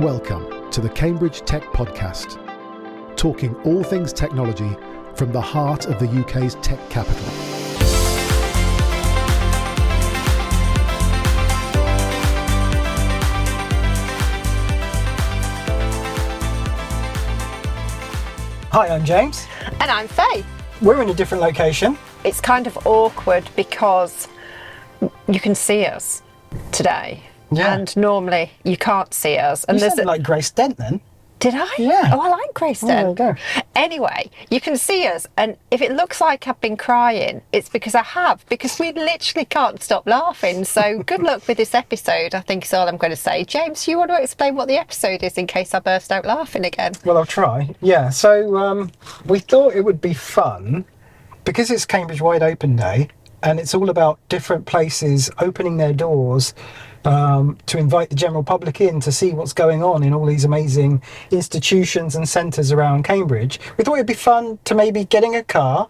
Welcome to the Cambridge Tech Podcast, talking all things technology from the heart of the UK's tech capital. Hi, I'm James. And I'm Faye. We're in a different location. It's kind of awkward because you can see us today. Yeah. And normally you can't see us. And You there's sounded like Grace Dent then. Did I? Yeah. Oh, I like Grace Oh, there you Dent. go. Anyway, you can see us, and if it looks like I've been crying, it's because I have, because we literally can't stop laughing. So good luck with this episode, I think is all I'm going to say. James, you want to explain what the episode is in case I burst out laughing again? Well, I'll try. Yeah, so we thought it would be fun because it's Cambridge Wide Open Day and it's all about different places opening their doors to invite the general public in to see what's going on in all these amazing institutions and centres around Cambridge. We thought it'd be fun to maybe get in a car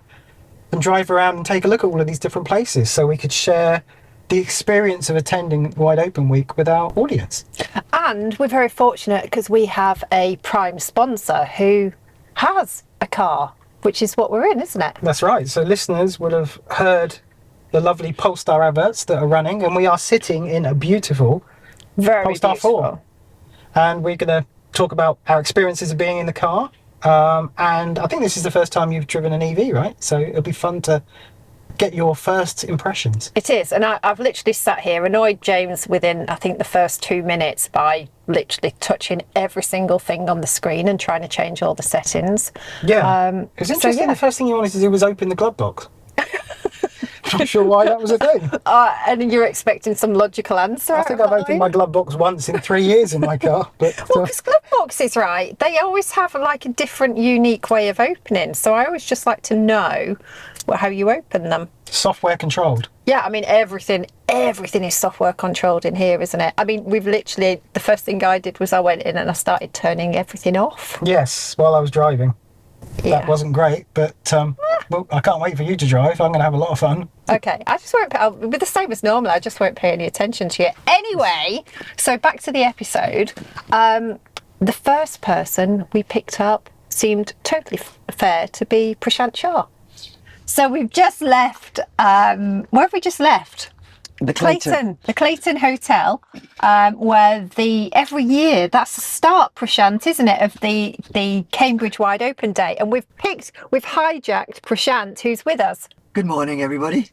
and drive around and take a look at all of these different places so we could share the experience of attending Wide Open Week with our audience. And we're very fortunate because we have a prime sponsor who has a car, which is what we're in, isn't it? That's right. So listeners would have heard the lovely Polestar adverts that are running, and we are sitting in a beautiful Very Polestar beautiful. 4. And we're going to talk about our experiences of being in the car. And I think this is the first time you've driven an EV, right? So it'll be fun to get your first impressions. It is, and I've literally sat here, annoyed James within, I think, the first 2 minutes by literally touching every single thing on the screen and trying to change all the settings. Yeah. It's interesting. The first thing you wanted to do was open the glove box. I'm not sure why that was a thing. And you're expecting some logical answer. I think I've opened my glove box once in 3 years in my car. But Well, because glove boxes, right, they always have like a different, unique way of opening. So I always just like to know how you open them. software controlled. Yeah, I mean, everything is software controlled in here, isn't it? I mean, the first thing I did was I went in and I started turning everything off. Yes, while I was driving. Yeah. That wasn't great, but well, I can't wait for you to drive. I'm going to have a lot of fun. Okay, I'll be the same as normal. I just won't pay any attention to you. Anyway, so back to the episode. The first person we picked up seemed totally fair to be Prashant Shah. So we've just left, where have we just left? The Clayton. The Clayton Hotel, where every year, that's the start, Prashant, isn't it, of the Cambridge Wide Open Day. And we've hijacked Prashant, who's with us. Good morning, everybody.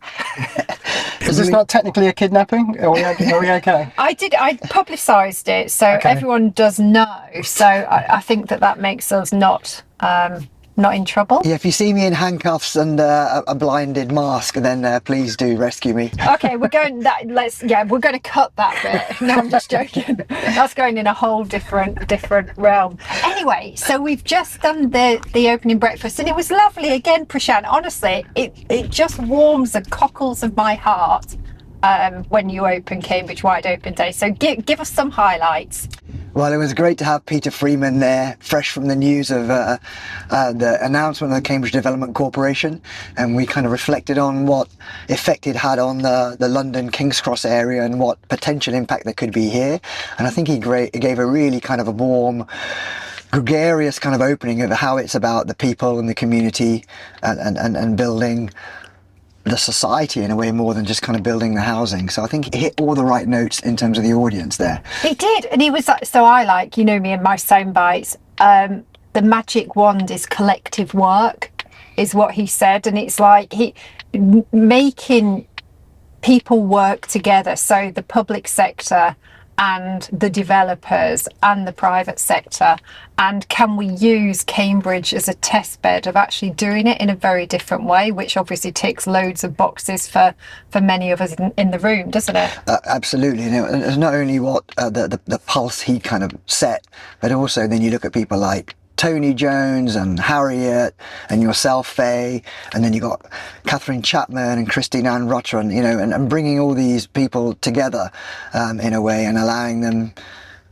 Is this not technically a kidnapping? Are we okay? I publicised it, so Okay. everyone does know. So I think that makes us not in trouble. Yeah, if you see me in handcuffs and a blinded mask, then please do rescue me. Okay, we're going to cut that bit. No, I'm just joking. That's going in a whole different realm. Anyway, so we've just done the opening breakfast and it was lovely again, Prashant. Honestly, it just warms the cockles of my heart when you open Cambridge Wide Open Day. So give us some highlights. Well, it was great to have Peter Freeman there, fresh from the news of the announcement of the Cambridge Development Corporation, and we kind of reflected on what effect it had on the London King's Cross area and what potential impact there could be here. And I think he gave a really kind of a warm, gregarious kind of opening of how it's about the people and the community and building the society in a way more than just kind of building the housing. So I think he hit all the right notes in terms of the audience there. He did, and he was like, so I like, me and my sound bites, the magic wand is collective work, is what he said, and it's like making people work together, so the public sector and the developers and the private sector, and can we use Cambridge as a test bed of actually doing it in a very different way, which obviously ticks loads of boxes for many of us in the room, doesn't it? Absolutely. It's not only what the pulse he kind of set, but also then you look at people like Tony Jones and Harriet and yourself, Faye, and then you got Catherine Chapman and Christine Ann Ruttran, and bringing all these people together in a way and allowing them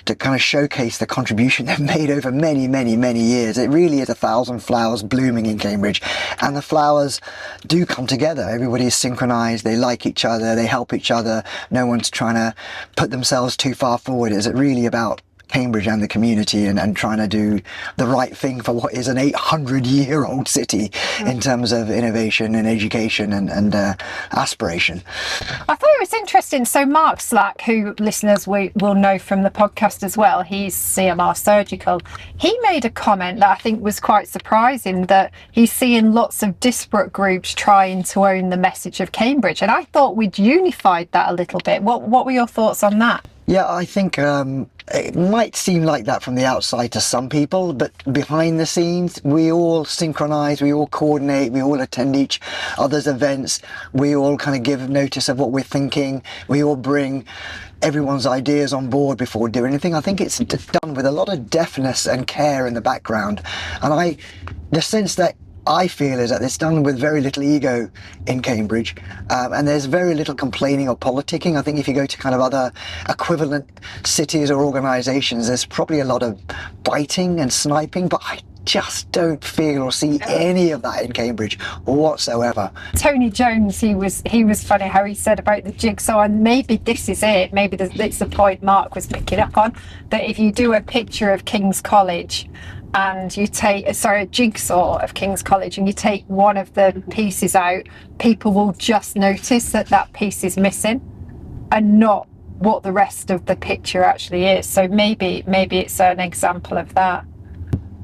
to kind of showcase the contribution they've made over many, many, many years. It really is 1,000 flowers blooming in Cambridge, and the flowers do come together. Everybody is synchronized, they like each other, they help each other. No one's trying to put themselves too far forward. It's really about Cambridge and the community, and trying to do the right thing for what is an 800-year-old city in terms of innovation and education and aspiration. I thought it was interesting. So Mark Slack, who listeners will know from the podcast as well, he's CMR Surgical. He made a comment that I think was quite surprising, that he's seeing lots of disparate groups trying to own the message of Cambridge. And I thought we'd unified that a little bit. What were your thoughts on that? Yeah, I think it might seem like that from the outside to some people, but behind the scenes, we all synchronize, we all coordinate, we all attend each other's events, we all kind of give notice of what we're thinking, we all bring everyone's ideas on board before we do anything. I think it's done with a lot of deftness and care in the background. And the sense that I feel is that it's done with very little ego in Cambridge, and there's very little complaining or politicking. I think if you go to kind of other equivalent cities or organisations, there's probably a lot of biting and sniping, but I just don't feel or see any of that in Cambridge whatsoever. Tony Jones, he was funny how he said about the jigsaw, and maybe this is it, maybe it's the point Mark was picking up on, that if you do a picture of King's College and you take a jigsaw of King's College and you take one of the pieces out, people will just notice that piece is missing and not what the rest of the picture actually is. So maybe it's an example of that.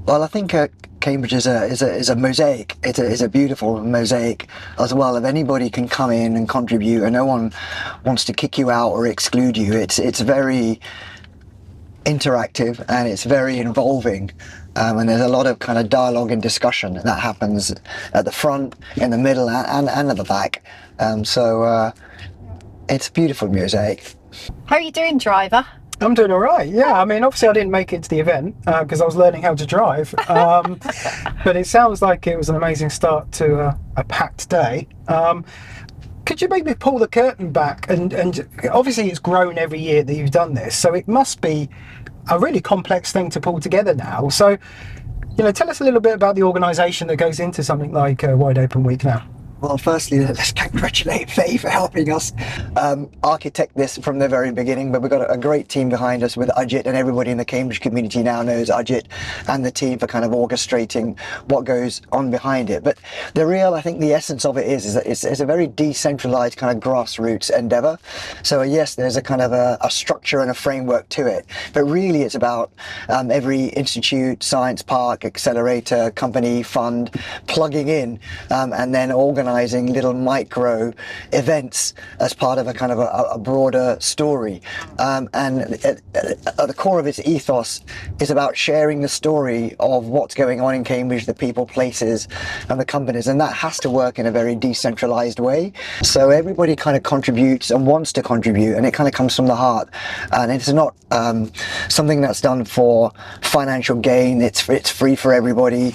Well, I think Cambridge is a mosaic. It's a beautiful mosaic as well. If anybody can come in and contribute, and no one wants to kick you out or exclude you, it's very interactive and it's very involving. And there's a lot of kind of dialogue and discussion that happens at the front, in the middle, and at the back. So it's a beautiful mosaic. How are you doing, driver? I'm doing all right. Yeah, I mean, obviously I didn't make it to the event because I was learning how to drive. But it sounds like it was an amazing start to a packed day. Could you maybe pull the curtain back? And obviously it's grown every year that you've done this, so it must be a really complex thing to pull together now. So, tell us a little bit about the organisation that goes into something like Wide Open Week now. Well, firstly, let's congratulate Faye for helping us architect this from the very beginning, but we've got a great team behind us with Ajit, and everybody in the Cambridge community now knows Ajit and the team for kind of orchestrating what goes on behind it. But I think the essence of it is that it's a very decentralized kind of grassroots endeavor. So yes, there's a kind of a structure and a framework to it, but really it's about every institute, science park, accelerator, company, fund plugging in and then organizing little micro events as part of a kind of a broader story. And at the core of its ethos is about sharing the story of what's going on in Cambridge, the people, places, and the companies. And that has to work in a very decentralized way. So everybody kind of contributes and wants to contribute, and it kind of comes from the heart. And it's not something that's done for financial gain. It's free for everybody.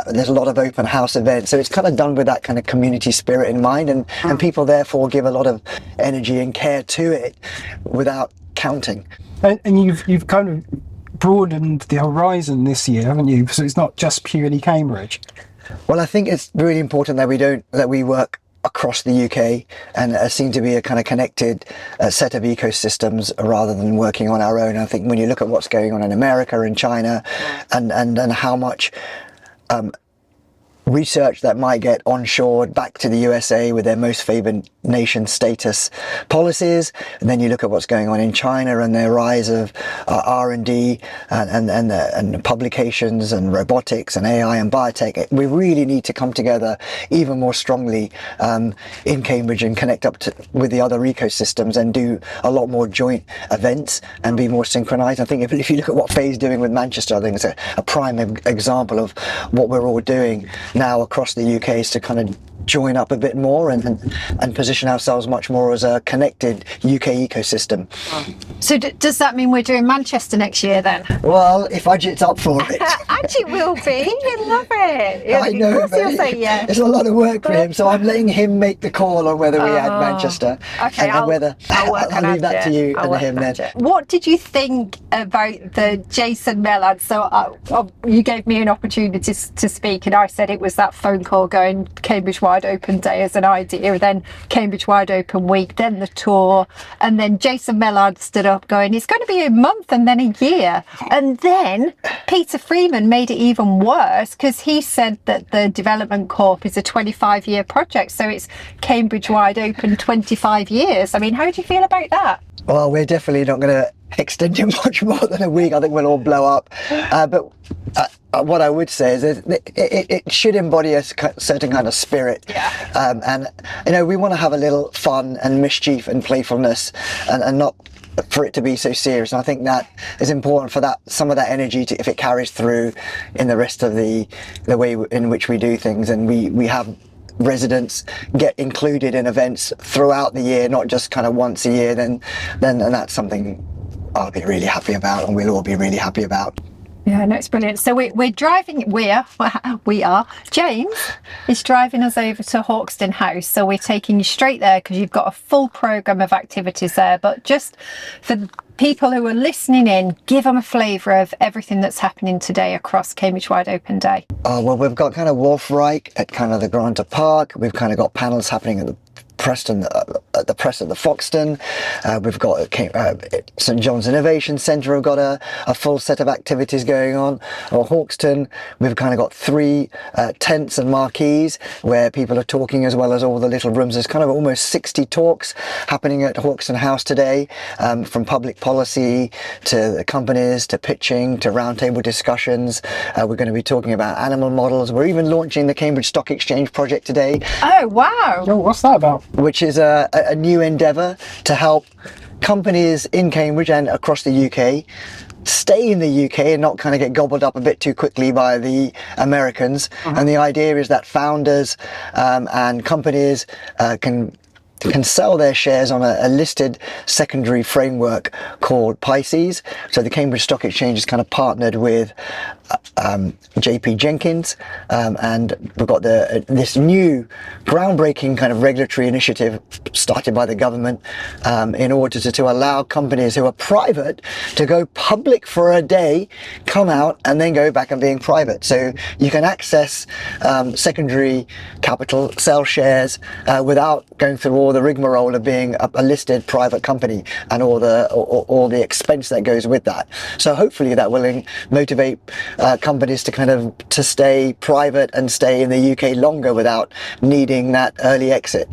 There's a lot of open house events. So it's kind of done with that kind of community spirit in mind, and people therefore give a lot of energy and care to it without counting. And you've kind of broadened the horizon this year, haven't you? So it's not just purely Cambridge. Well, I think it's really important that we work across the UK and seem to be a kind of connected set of ecosystems rather than working on our own. I think when you look at what's going on in America and China and how much research that might get onshored back to the USA with their most favored nation status policies, and then you look at what's going on in China and their rise of R&D and publications and robotics and AI and biotech. We really need to come together even more strongly in Cambridge and connect up with the other ecosystems and do a lot more joint events and be more synchronized. I think if you look at what Faye's doing with Manchester, I think it's a prime example of what we're all doing now across the UK, is to kind of join up a bit more and position ourselves much more as a connected UK ecosystem. So does that mean we're doing Manchester next year then? Well, if Ajit's up for it. Ajit will be. He'll love it. I know, of course he'll say yes. It's a lot of work for him, so I'm letting him make the call on whether we add Manchester. Okay, and whether I'll leave that to you and him then. What did you think about the Jason Mellon? So you gave me an opportunity to speak, and I said it was that phone call going Cambridge wide Wide Open Day as an idea, then Cambridge Wide Open Week, then the tour, and then Jason Mellard stood up going, it's going to be a month and then a year. And then Peter Freeman made it even worse because he said that the Development Corp is a 25-year project, so it's Cambridge Wide Open 25 years. I mean, how do you feel about that? Well, we're definitely not going to extend it much more than a week. I think we'll all blow up. But what I would say is it should embody a certain kind of spirit. Yeah. And, you know, we want to have a little fun and mischief and playfulness and not for it to be so serious. And I think that is important for that, some of that energy to, if it carries through in the rest of the way in which we do things. And we have residents get included in events throughout the year, not just kind of once a year, then and that's something I'll be really happy about, and we'll all be really happy about. Yeah, no, it's brilliant. So we're driving, we are, James is driving us over to Hawkston House. So we're taking you straight there because you've got a full programme of activities there. But just for the people who are listening in, give them a flavour of everything that's happening today across Cambridge Wide Open Day. Well, we've got kind of Wolfreich at kind of the Granta Park. We've kind of got panels happening at the Preston, at the Preston, the Foxton. We've got St John's Innovation Centre. We've got a full set of activities going on. Or Hawkston, we've kind of got 3 tents and marquees where people are talking, as well as all the little rooms. There's kind of almost 60 talks happening at Hawkston House today, from public policy to the companies to pitching to roundtable discussions. We're going to be talking about animal models. We're even launching the Cambridge Stock Exchange project today. Oh, wow. Oh, what's that about? Which is a new endeavour to help companies in Cambridge and across the UK stay in the UK and not kind of get gobbled up a bit too quickly by the Americans. And the idea is that founders and companies can sell their shares on a listed secondary framework called Pisces. So the Cambridge Stock Exchange is kind of partnered with JP Jenkins, and we've got this new groundbreaking kind of regulatory initiative started by the government in order to allow companies who are private to go public for a day, come out and then go back and being private. So you can access secondary capital, sell shares without going through all the rigmarole of being a listed private company and all the expense that goes with that. So hopefully that will motivate companies to stay private and stay in the UK longer without needing that early exit.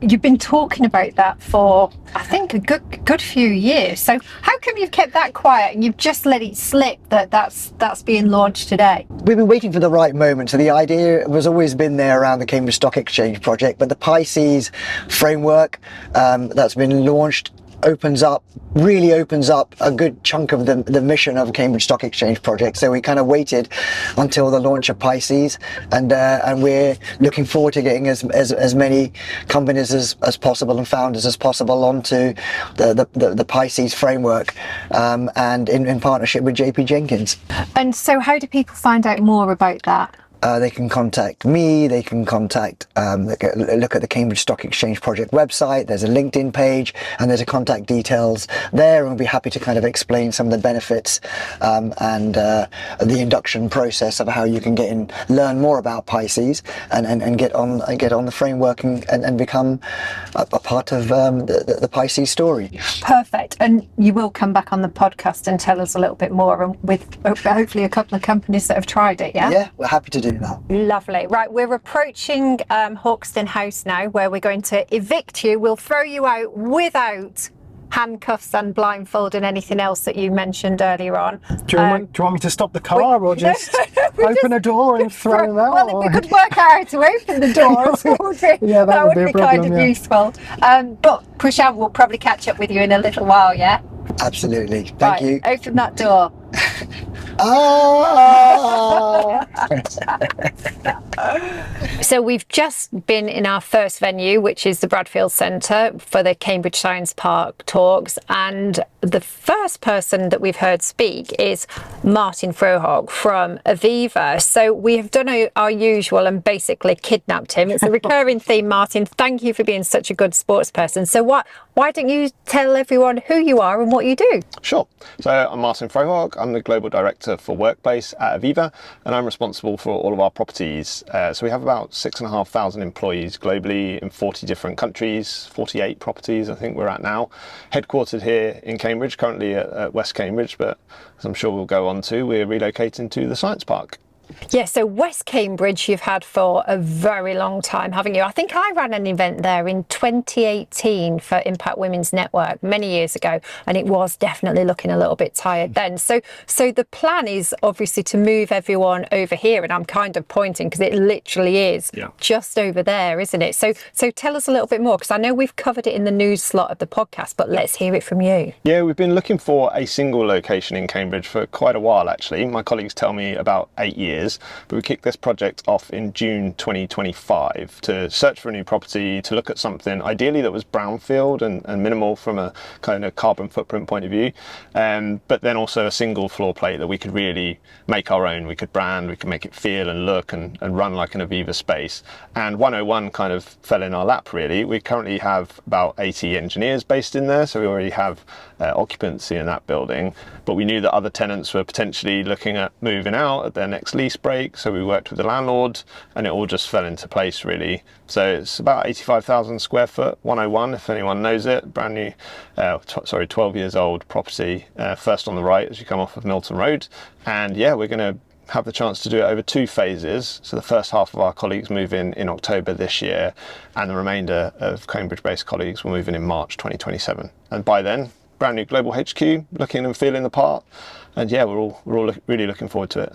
You've been talking about that for, I think, a good few years. So how come you've kept that quiet and you've just let it slip that's being launched today? We've been waiting for the right moment. So the idea was always been there around the Cambridge Stock Exchange project, but the Pisces framework that's been launched really opens up a good chunk of the mission of Cambridge Stock Exchange project. So we kind of waited until the launch of Pisces, and we're looking forward to getting as many companies as possible and founders as possible onto the Pisces framework, and in partnership with JP Jenkins. And so how do people find out more about that? They can contact me, they can contact, look at the Cambridge Stock Exchange Project website. There's a LinkedIn page and there's a contact details there, and we'll be happy to kind of explain some of the benefits and the induction process of how you can get in, learn more about Pisces and get on the framework and become a part of the Pisces story. Perfect. And you will come back on the podcast and tell us a little bit more, and with hopefully a couple of companies that have tried it, yeah? Yeah, we're happy to do that. Lovely. Right, we're approaching Hawkston House now, where we're going to evict you. We'll throw you out without handcuffs and blindfold and anything else that you mentioned earlier on. Do you want me to stop the car or just open a door and throw them out? Well, if we could work out how to open the doors, that would be kind of useful. But Prashant will probably catch up with you in a little while, yeah? Absolutely. Thank you. Open that door. So we've just been in our first venue, which is the Bradfield Centre, for the Cambridge Science Park talks, and the first person that we've heard speak is Martin Frohock from Aveva. So we have done our usual and basically kidnapped him. It's a recurring theme. Martin, thank you for being such a good sports person. So why don't you tell everyone who you are and what you do? Sure. So I'm Martin Frohock. I'm the Global Director director for Workplace at Aveva, and I'm responsible for all of our properties. So we have about 6,500 employees globally in 40 different countries, 48 properties I think we're at now. Headquartered here in Cambridge, currently at West Cambridge, but as I'm sure we'll go on to, we're relocating to the Science Park. Yeah, so West Cambridge you've had for a very long time, haven't you? I think I ran an event there in 2018 for Impact Women's Network many years ago, and it was definitely looking a little bit tired then. So the plan is obviously to move everyone over here, and I'm kind of pointing because it literally is just over there, isn't it? So tell us a little bit more, because I know we've covered it in the news slot of the podcast, but let's hear it from you. Yeah, we've been looking for a single location in Cambridge for quite a while actually. My colleagues tell me about 8 years. But we kicked this project off in June 2025 to search for a new property, to look at something ideally that was brownfield and minimal from a kind of carbon footprint point of view, but then also a single floor plate that we could really make our own. We could brand, we could make it feel and look and run like an Aveva space. And 101 kind of fell in our lap really. We currently have about 80 engineers based in there, so we already have occupancy in that building, but we knew that other tenants were potentially looking at moving out at their next lease break, so we worked with the landlord and it all just fell into place really. So it's about 85,000 square foot, 101 if anyone knows it, brand new, 12 years old property, first on the right as you come off of Milton Road. And yeah, we're going to have the chance to do it over 2 phases. So the first half of our colleagues move in October this year, and the remainder of Cambridge-based colleagues will move in March 2027. And by then, brand new global HQ, looking and feeling the part. And yeah, we're all really looking forward to it.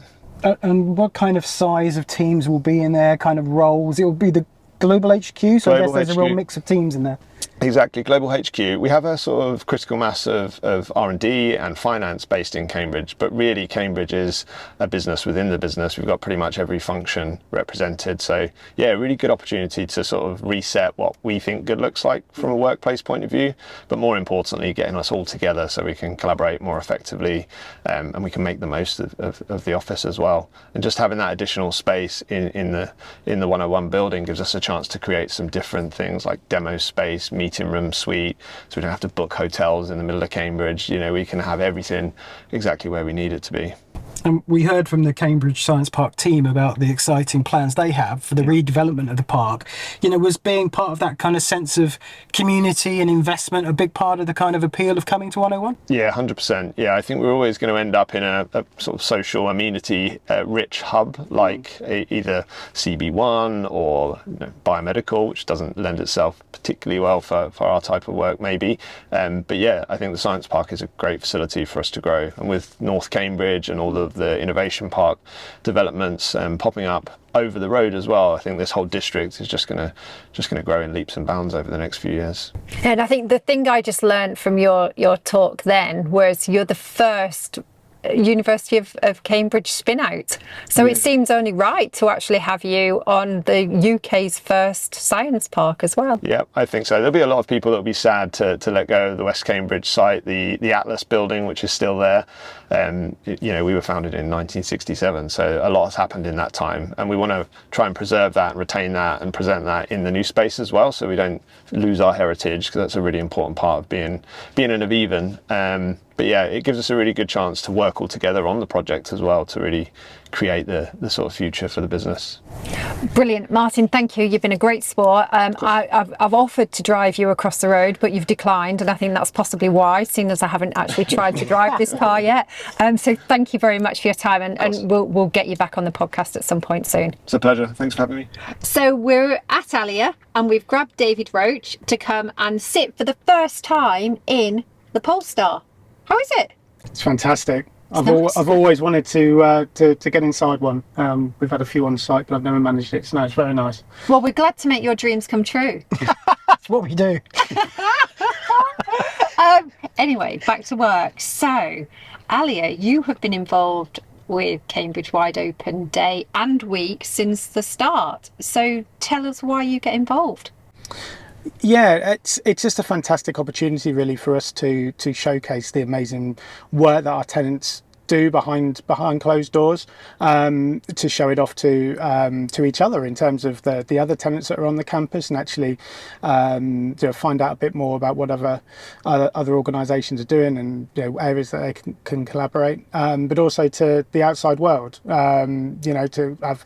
And what kind of size of teams will be in there, kind of roles? It will be the global HQ, so I guess there's a real mix of teams in there. Exactly, global HQ. We have a sort of critical mass of R&D and finance based in Cambridge, but really Cambridge is a business within the business. We've got pretty much every function represented. So yeah, really good opportunity to sort of reset what we think good looks like from a workplace point of view, but more importantly, getting us all together so we can collaborate more effectively, and we can make the most of the office as well. And just having that additional space in the 101 building gives us a chance to create some different things like demo space, meeting room, suite, so we don't have to book hotels in the middle of Cambridge. You know, we can have everything exactly where we need it to be. And we heard from the Cambridge Science Park team about the exciting plans they have for the redevelopment of the park. You know, was being part of that kind of sense of community and investment a big part of the kind of appeal of coming to 101? Yeah, 100%. Yeah, I think we're always going to end up in a sort of social amenity rich hub like either CB1 or biomedical, which doesn't lend itself particularly well for our type of work maybe. But yeah, I think the Science Park is a great facility for us to grow. And with North Cambridge and all of the Innovation Park developments popping up over the road as well, I think this whole district is just going to grow in leaps and bounds over the next few years. And I think the thing I just learned from your talk then was you're the first University of Cambridge spinout. So it seems only right to actually have you on the UK's first science park as well. Yeah, I think so. There'll be a lot of people that'll be sad to let go of the West Cambridge site, the Atlas building, which is still there. You know, we were founded in 1967, so a lot has happened in that time, and we want to try and preserve that and retain that and present that in the new space as well, so we don't lose our heritage, because that's a really important part of being an Avevan. But yeah, it gives us a really good chance to work all together on the project as well to really create the sort of future for the business. Brilliant. Martin, thank you. You've been a great sport. I've offered to drive you across the road, but you've declined, and I think that's possibly why, seeing as I haven't actually tried to drive this car yet. So thank you very much for your time, and we'll get you back on the podcast at some point soon. It's a pleasure. Thanks for having me. So we're at Allia, and we've grabbed David Roach to come and sit for the first time in the Polestar. How is it? It's fantastic. I've always wanted to get inside one. We've had a few on site, but I've never managed it. So no, it's very nice. Well, we're glad to make your dreams come true. That's what we do. Anyway, back to work. So, Allia, you have been involved with Cambridge Wide Open Day and Week since the start. So tell us why you get involved. Yeah, it's just a fantastic opportunity really for us to showcase the amazing work that our tenants do behind closed doors, to show it off to each other in terms of the other tenants that are on the campus, and actually find out a bit more about what other organisations are doing, and areas that they can collaborate, but also to the outside world, to have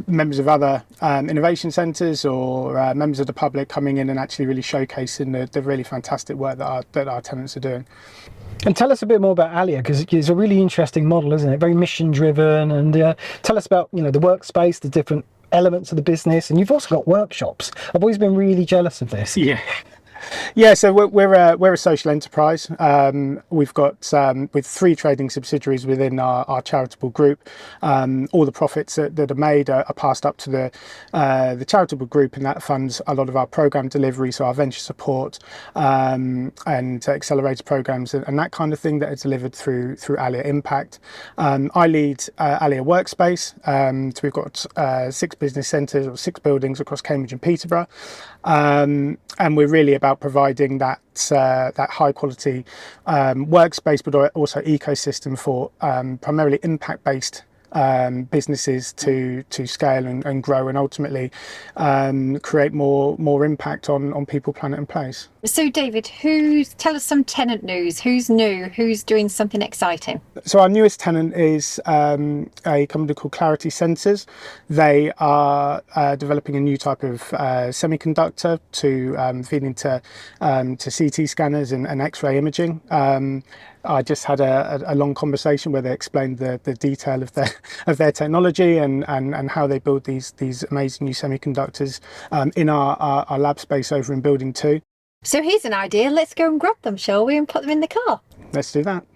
members of other innovation centres or members of the public coming in and actually really showcasing the really fantastic work that our tenants are doing. And tell us a bit more about Allia, because it's a really interesting model, isn't it? Very mission driven. And tell us about the workspace, the different elements of the business, and you've also got workshops. I've always been really jealous of this. Yeah, so we're a social enterprise. We've got with 3 trading subsidiaries within our charitable group. All the profits that are made are passed up to the charitable group, and that funds a lot of our program delivery, so our venture support and accelerator programs and that kind of thing that are delivered through Allia Impact. I lead Allia Workspace. So we've got 6 business centres or 6 buildings across Cambridge and Peterborough, and we're really about providing that high quality workspace, but also ecosystem for primarily impact based businesses to scale and grow, and ultimately create more impact on people, planet and place. So David, tell us some tenant news. Who's new? Who's doing something exciting? So our newest tenant is a company called Clarity Sensors. They are developing a new type of semiconductor to feed into CT scanners and X-ray imaging. I just had a long conversation where they explained the detail of their technology and how they build these amazing new semiconductors in our lab space over in Building 2. So here's an idea. Let's go and grab them, shall we, and put them in the car? Let's do that.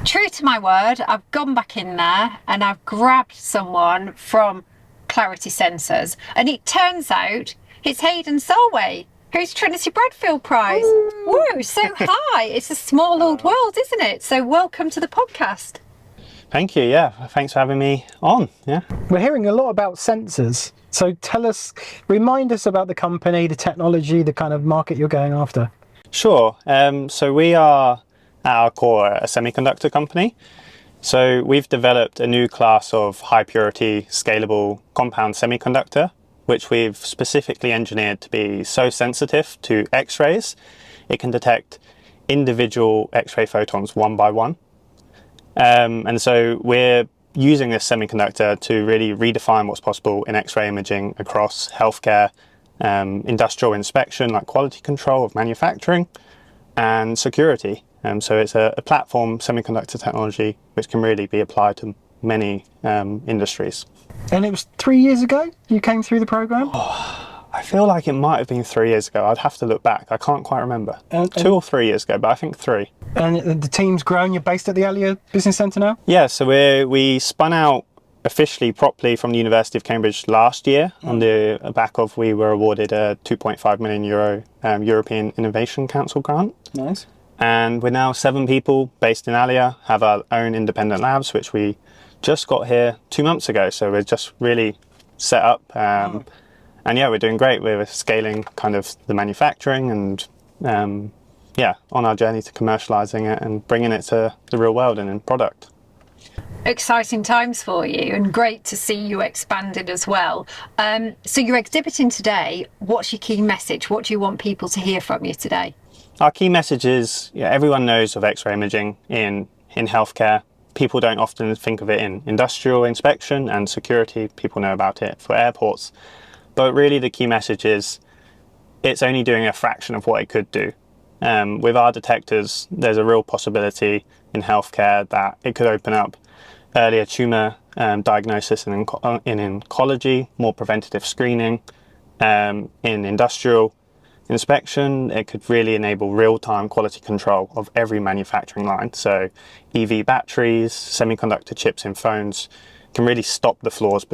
True to my word, I've gone back in there and I've grabbed someone from Clarity Sensors, and it turns out it's Hayden Salway, who's Trinity Bradfield Prize. Woo, so hi. It's a small old world, isn't it? So welcome to the podcast. Thank you. Yeah, thanks for having me on. Yeah, we're hearing a lot about sensors. So remind us about the company, the technology, the kind of market you're going after. Sure. So we are at our core a semiconductor company. So we've developed a new class of high purity, scalable compound semiconductor, which we've specifically engineered to be so sensitive to X-rays, it can detect individual X-ray photons one by one. And so we're using this semiconductor to really redefine what's possible in X-ray imaging across healthcare, industrial inspection, like quality control of manufacturing, and security. So it's a platform semiconductor technology which can really be applied to many industries. And it was 3 years ago you came through the programme? I feel like it might have been 3 years ago. I'd have to look back. I can't quite remember. 2 or 3 years ago, but I think 3. And the team's grown. You're based at the Allia Business Centre now? Yeah, so we spun out officially properly from the University of Cambridge last year on the back of we were awarded a €2.5 million European Innovation Council grant. Nice. And we're now 7 people based in Allia, have our own independent labs, which we just got here 2 months ago. So we're just really set up. And yeah, we're doing great. We're scaling kind of the manufacturing and on our journey to commercializing it and bringing it to the real world and in product. Exciting times for you, and great to see you expanded as well. So you're exhibiting today. What's your key message? What do you want people to hear from you today? Our key message is everyone knows of X-ray imaging in healthcare. People don't often think of it in industrial inspection and security. People know about it for airports. But really the key message is it's only doing a fraction of what it could do. With our detectors, there's a real possibility in healthcare that it could open up earlier tumour diagnosis in oncology, more preventative screening. In industrial inspection, it could really enable real-time quality control of every manufacturing line. So EV batteries, semiconductor chips in phones can really stop the flaws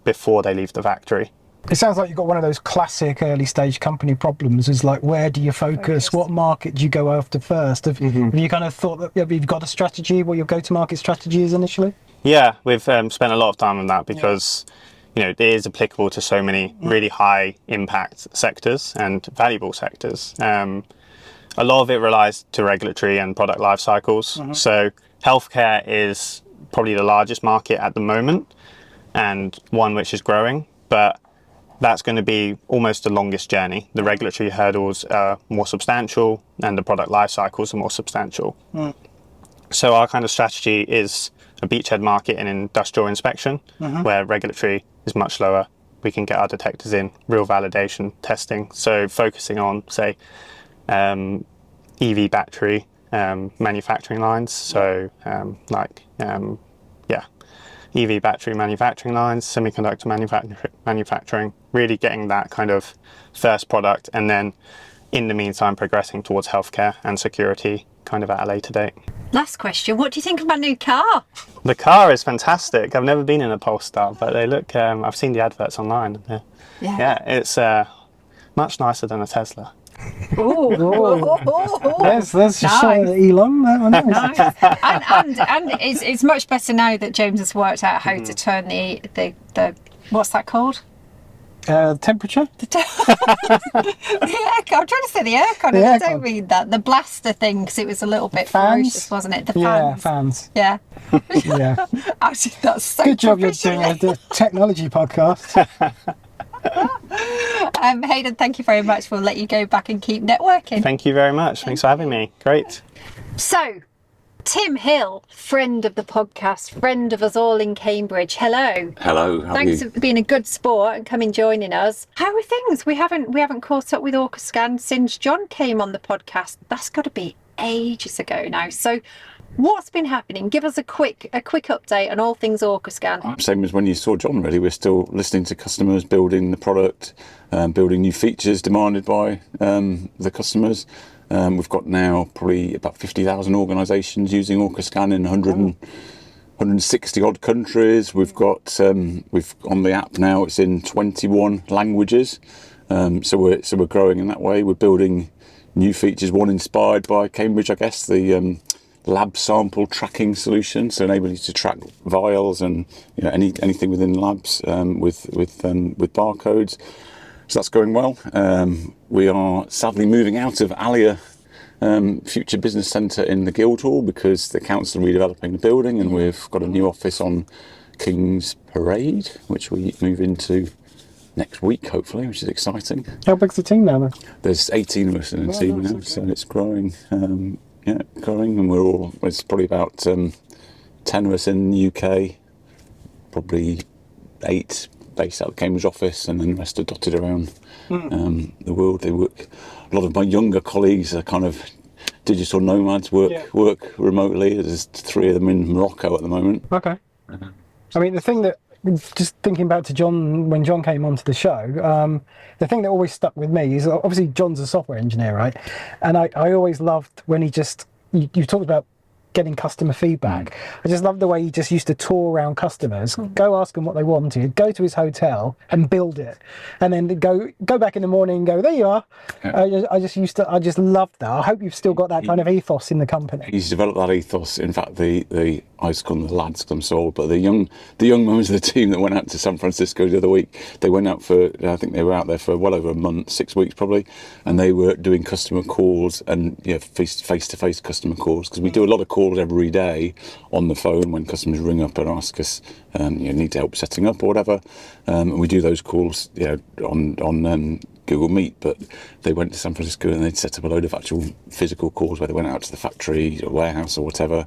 before they leave the factory. It sounds like you've got one of those classic early stage company problems, is like, where do you focus? What market do you go after first? Have you kind of thought that you've got a strategy, what your go-to-market strategy is initially? Yeah, we've spent a lot of time on that because it is applicable to so many really high impact sectors and valuable sectors. Mm-hmm. A lot of it relies to regulatory and product life cycles. Mm-hmm. So healthcare is probably the largest market at the moment, and one which is growing, but that's going to be almost the longest journey. The regulatory hurdles are more substantial and the product life cycles are more substantial. So our kind of strategy is a beachhead market in industrial inspection, where regulatory is much lower. We can get our detectors in, real validation testing. So focusing on, say, EV battery manufacturing lines. So EV battery manufacturing lines, semiconductor manufacturing, really getting that kind of first product, and then in the meantime progressing towards healthcare and security kind of at a later date. Last question, what do you think of my new car? The car is fantastic. I've never been in a Polestar, but they look, I've seen the adverts online. Yeah, it's much nicer than a Tesla. There's a shot at Elon. Nice. And it's much better now that James has worked out how to turn the what's that called? Temperature? The aircon. I'm trying to say the aircon, and I don't mean that. The blaster thing, because it was a little bit ferocious, wasn't it? The fans. Yeah, fans. Yeah. Yeah. Actually, that's so good job you're doing a technology podcast. Hayden, thank you very much. We'll let you go back and keep networking. Thank you very much. Thanks for having me. Great. So, Tim Hill, friend of the podcast, friend of us all in Cambridge. Hello. Hello. Thanks for being a good sport and coming joining us. How are things? We haven't caught up with Orca Scan since John came on the podcast. That's got to be ages ago now. So, what's been happening? Give us a quick update on all things Orca Scan. Same as when you saw John, really. We're still listening to customers, building the product, building new features demanded by the customers. We've got now probably about 50,000 organisations using Orca Scan in 160 odd countries. We've got on the app now, it's in 21 languages. So we're growing in that way. We're building new features, one inspired by Cambridge, I guess, the lab sample tracking solution, so enabling you to track vials and anything within labs with barcodes. So that's going well. We are sadly moving out of Allia Future Business Centre in the Guildhall because the council are redeveloping the building, and we've got a new office on King's Parade, which we move into next week, hopefully, which is exciting. How big's the team now, then? There's 18 of us in the team now, so it's growing. Growing, and it's probably about 10 of us in the UK, probably 8 based out of the Cambridge office, and then the rest are dotted around the world. They work. A lot of my younger colleagues are kind of digital nomads, work remotely. There's 3 of them in Morocco at the moment. Okay. I mean, the thing that, just thinking back to John, when John came onto the show, the thing that always stuck with me is, obviously John's a software engineer, right? And I always loved when he you talked about getting customer feedback. I just loved the way he just used to tour around customers, go ask them what they wanted, go to his hotel and build it, and then go back in the morning and go, there you are. I just loved that. I hope you've still got that kind of ethos in the company. He's developed that ethos. In fact, I used to call them the lads because I'm so old, but the young members of the team that went out to San Francisco the other week, they went out I think they were out there for well over a month, 6 weeks probably, and they were doing customer calls and face-to-face customer calls, because we do a lot of calls every day on the phone when customers ring up and ask us, need help setting up or whatever, and we do those calls, on Google Meet. But they went to San Francisco and they'd set up a load of actual physical calls where they went out to the factory or warehouse or whatever,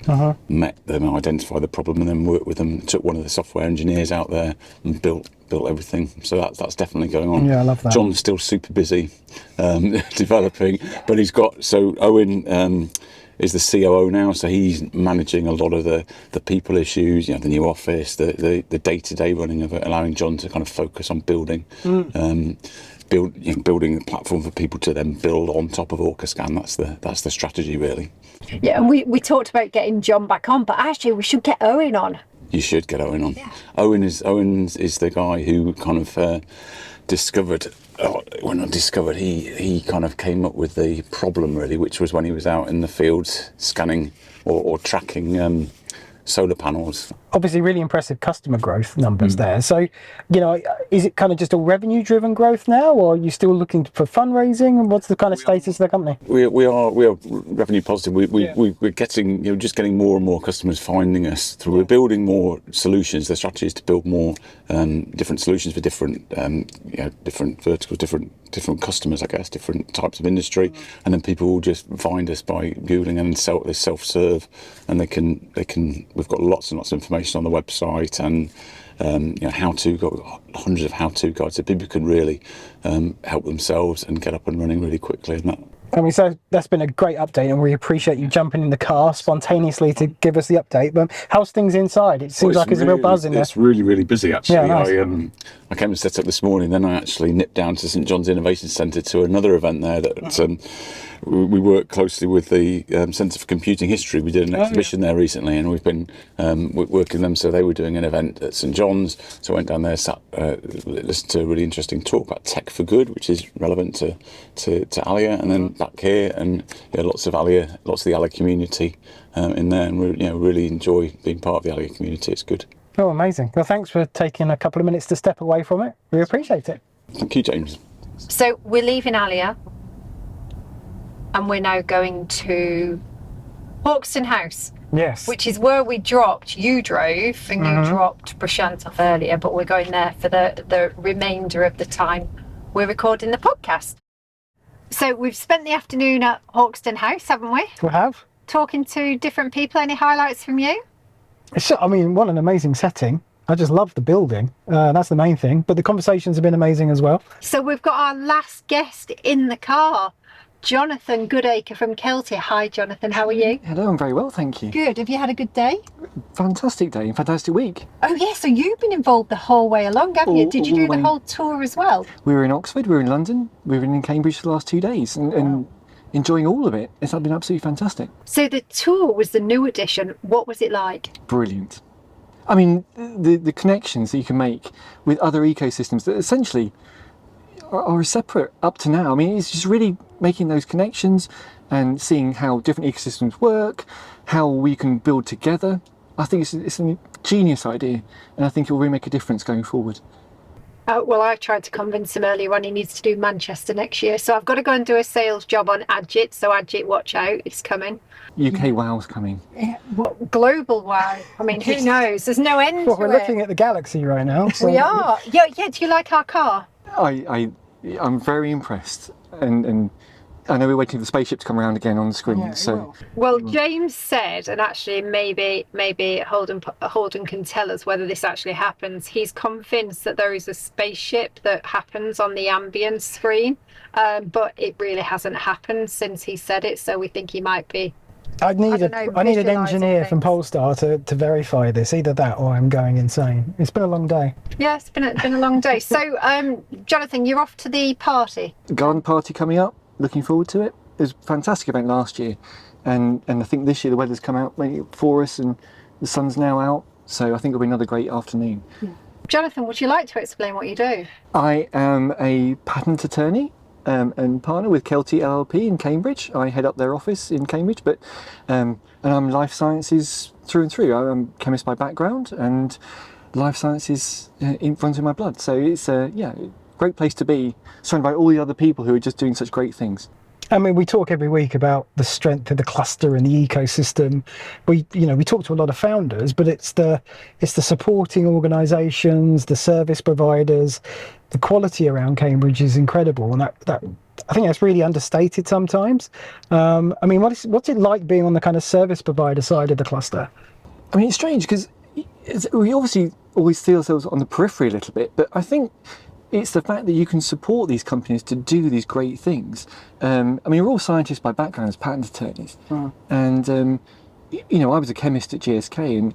met them, identified the problem, and then worked with them. Took one of the software engineers out there and built everything. So that's definitely going on. Yeah, I love that. John's still super busy developing, but he's got, Owen is the COO now, so he's managing a lot of the people issues, the new office, the day-to-day running of it, allowing John to kind of focus on building a platform for people to then build on top of Orca Scan. That's the strategy, really. Yeah, and we talked about getting John back on, but actually we should get Owen on. You should get Owen on. Yeah. Owen is the guy who kind of discovered. Well, not discovered. He kind of came up with the problem, really, which was when he was out in the field scanning or tracking solar panels. Obviously, really impressive customer growth numbers there. So, is it kind of just a revenue-driven growth now, or are you still looking for fundraising? And what's the kind of status of the company? We are revenue positive. We're getting, just getting more and more customers finding us. So we're building more solutions. The strategy is to build more different solutions for different different verticals, different customers, I guess, different types of industry, and then people will just find us by googling and self-serve, and they can. We've got lots and lots of information on the website, and got hundreds of how-to guides, so people can really help themselves and get up and running really quickly. And that. I mean, so that's been a great update, and we appreciate you jumping in the car spontaneously to give us the update. But how's things inside? It seems like there's a real buzz in there. It's really, really busy, actually. Yeah, nice. I came and set up this morning, then I actually nipped down to St John's Innovation Centre to another event there that we work closely with the Centre for Computing History. We did an exhibition there recently, and we've been working with them. So they were doing an event at St John's, so I went down there, listened to a really interesting talk about tech for good, which is relevant to Allia, and then back here, and lots of the Allia community in there, and really enjoy being part of the Allia community. It's good. Oh, amazing. Well, thanks for taking a couple of minutes to step away from it. We appreciate it. Thank you, James. So we're leaving Allia, and we're now going to Hawkston House. Yes. Which is where you drove, and you dropped Prashant off earlier, but we're going there for the remainder of the time we're recording the podcast. So we've spent the afternoon at Hawkston House, haven't we? We have. Talking to different people. Any highlights from you? I mean, what an amazing setting. I just love the building. That's the main thing. But the conversations have been amazing as well. So we've got our last guest in the car, Jonathan Goodacre from Keltie. Hi, Jonathan. How are you? Hello, I'm very well, thank you. Good. Have you had a good day? Fantastic day and fantastic week. Oh, yeah. So you've been involved the whole way along, haven't you? Did you do the whole tour as well? We were in Oxford, we were in London, we were in Cambridge for the last 2 days, and enjoying all of it. It's been absolutely fantastic. So the tour was the new edition. What was it like? Brilliant. I mean, the connections that you can make with other ecosystems that essentially are separate up to now. I mean, it's just really making those connections and seeing how different ecosystems work, how we can build together. I think it's a genius idea, and I think it will really make a difference going forward. Well, I tried to convince him earlier on he needs to do Manchester next year, so I've got to go and do a sales job on Adjit. So Adjit, watch out, it's coming. UK WOW's coming. Yeah, global WOW. I mean, who knows? There's no end to it. We're looking at the galaxy right now. So. We are. Yeah. Do you like our car? I'm very impressed, and I know we're waiting for the spaceship to come around again on the screen. Yeah, well, James said, and actually maybe Holden can tell us whether this actually happens. He's convinced that there is a spaceship that happens on the ambient screen, but it really hasn't happened since he said it. So we think he might be. I need an engineer from Polestar to verify this. Either that or I'm going insane. It's been a long day. Yeah, it's been a long day. So, Jonathan, you're off to the party. The garden party coming up. Looking forward to it. It was a fantastic event last year, and I think this year the weather's come out for us and the sun's now out, so I think it'll be another great afternoon. Yeah. Jonathan, would you like to explain what you do? I am a patent attorney and partner with Keltie LLP in Cambridge. I head up their office in Cambridge, but and I'm life sciences through and through. I'm a chemist by background, and life sciences runs in my blood, so it's great place to be, surrounded by all the other people who are just doing such great things. I mean, we talk every week about the strength of the cluster and the ecosystem. We talk to a lot of founders, but it's the supporting organisations, the service providers. The quality around Cambridge is incredible, and that I think that's really understated sometimes. I mean, what's it like being on the kind of service provider side of the cluster? I mean, it's strange because we obviously always see ourselves on the periphery a little bit, but I think it's the fact that you can support these companies to do these great things. I mean, we're all scientists by background as patent attorneys. And, I was a chemist at GSK, and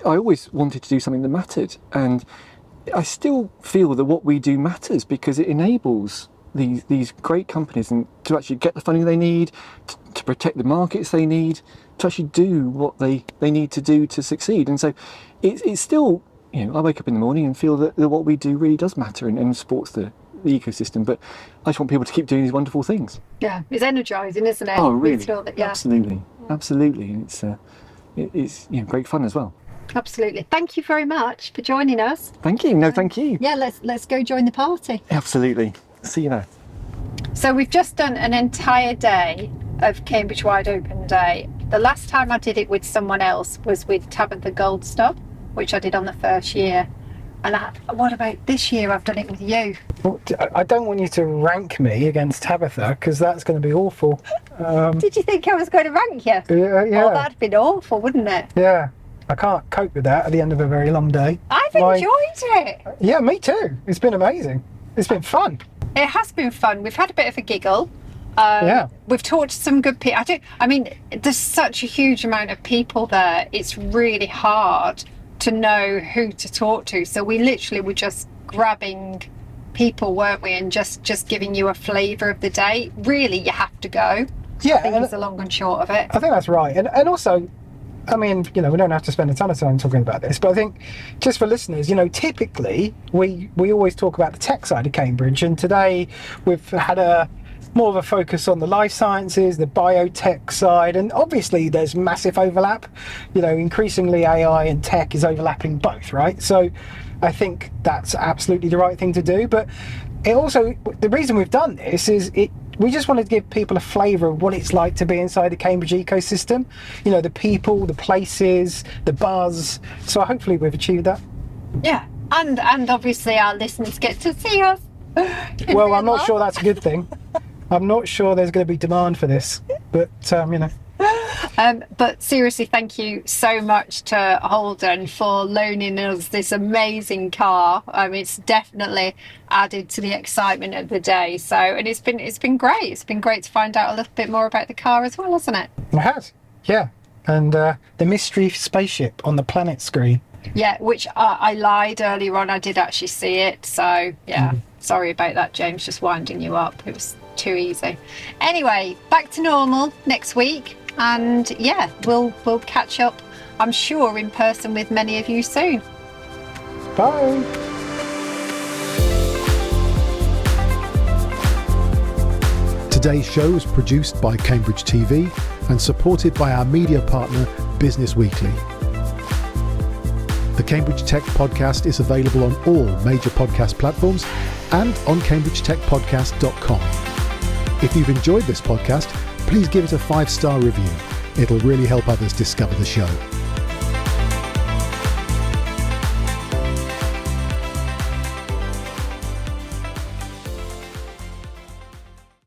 I always wanted to do something that mattered. And I still feel that what we do matters because it enables these great companies and to actually get the funding they need, to protect the markets they need, to actually do what they need to do to succeed. And so it's still... I wake up in the morning and feel that what we do really does matter and supports the ecosystem. But I just want people to keep doing these wonderful things. Yeah, it's energising, isn't it? Oh, really? Absolutely. And it's great fun as well. Absolutely. Thank you very much for joining us. Thank you. No, thank you. Yeah, let's go join the party. Absolutely. See you there. So we've just done an entire day of Cambridge Wide Open Day. The last time I did it with someone else was with Tabitha Goldstar, which I did on the first year. And what about this year? I've done it with you. Well, I don't want you to rank me against Tabitha, because that's going to be awful. Did you think I was going to rank you? Yeah. Oh, that'd been awful, wouldn't it? Yeah. I can't cope with that at the end of a very long day. I've enjoyed it. Yeah, me too. It's been amazing. It's been fun. It has been fun. We've had a bit of a giggle. Yeah. We've talked to some good people. I mean, there's such a huge amount of people there. It's really hard to know who to talk to. So we literally were just grabbing people, weren't we? And just giving you a flavour of the day. Really, you have to go. Yeah. I think it's the long and short of it. I think that's right. And also, I mean, we don't have to spend a ton of time talking about this, but I think just for listeners, typically we always talk about the tech side of Cambridge, and today we've had more of a focus on the life sciences, the biotech side, and obviously there's massive overlap. Increasingly AI and tech is overlapping both, right? So I think that's absolutely the right thing to do. But it also, the reason we've done this is we just wanted to give people a flavour of what it's like to be inside the Cambridge ecosystem. The people, the places, the buzz. So hopefully we've achieved that. Yeah, and obviously our listeners get to see us. Well, I'm not sure that's a good thing. I'm not sure there's going to be demand for this, but But seriously, thank you so much to Holden for loaning us this amazing car. It's definitely added to the excitement of the day. So, and it's been great. It's been great to find out a little bit more about the car as well, hasn't it? It has, yeah. And the mystery spaceship on the planet screen. Yeah, which I lied earlier on. I did actually see it. So yeah, sorry about that, James. Just winding you up. It was too easy. Anyway, back to normal next week. And yeah, we'll catch up, I'm sure, in person with many of you soon. Bye. Today's show was produced by Cambridge TV and supported by our media partner, Business Weekly. The Cambridge Tech Podcast is available on all major podcast platforms and on cambridgetechpodcast.com. If you've enjoyed this podcast, please give it a 5-star review. It'll really help others discover the show.